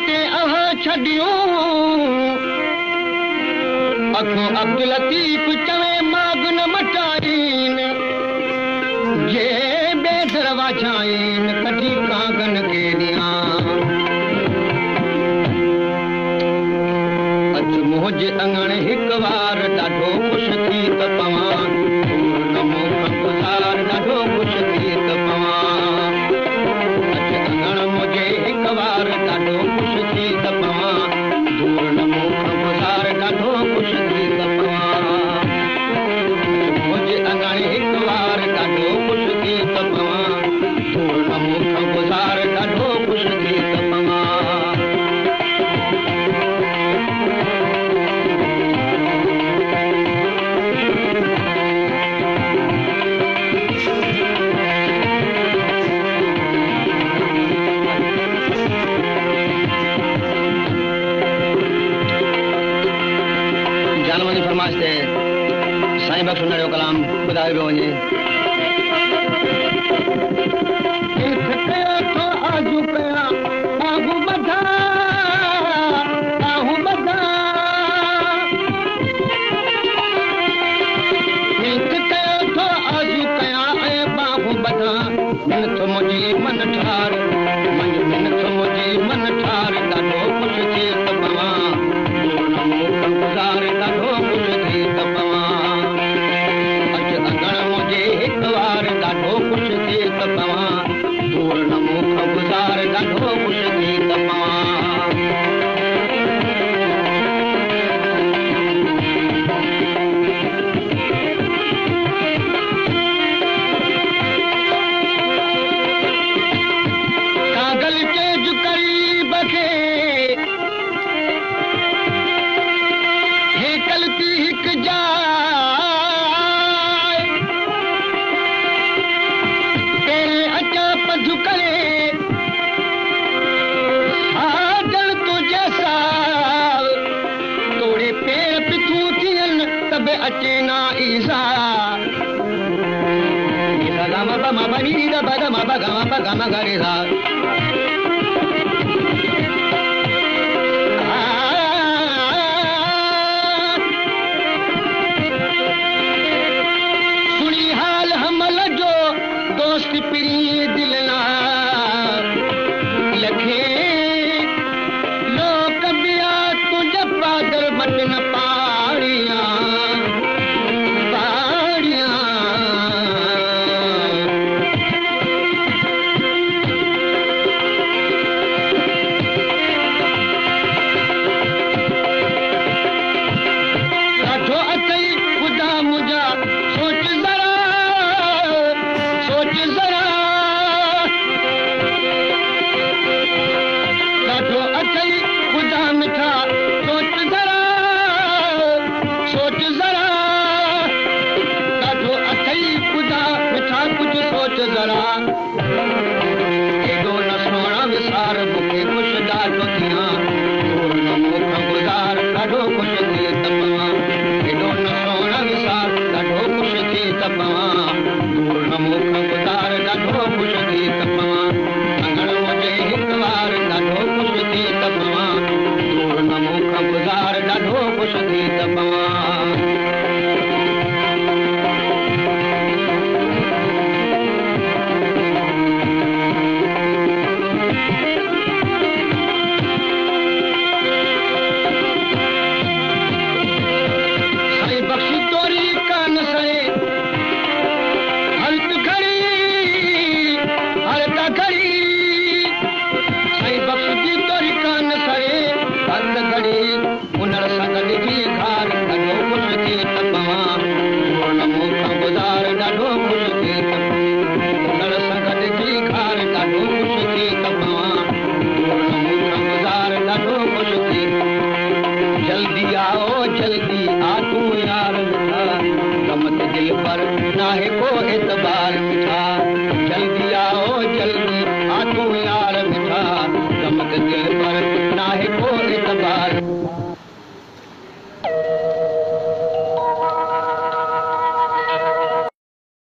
ते अहा छड़ियो अखो अब्दुल लतीफ चवे माग न मटाइन जे बेदरवा छाइन कटी कागन के दिया अच मोज अंगण हिक बार ॾाढो खुश थी त पवां नमो गुज़ार ॾाढो खुश थी त पवां अच अंगण मुझे हिक बार ॾाढो खुश थी त पवां दूर नमो गुज़ार ॾाढो खुश थी त पवां मुझे अंगण हिक बार ॾाढो खुश थी त पवां दूर नमो गुज़ार ॾाढो खुश थी त पवां साईं बख्श उन्हनि जो कलाम ॿुधायो पियो वञे मुंहिंजी मन ठार मुंहिंजी मन ठार ॾाढो खुश थी त पवां गुज़ार ॾाढो खुश थी त पवां अच अंगण मुंहिंजे हिक बार ॾाढो खुश थी त पवां दूर नमो गुज़ार ॾाढो खुश थी त पवां अचेना ईसा ईसा गम बम बनी द बद म ब गम ब गम गरे सा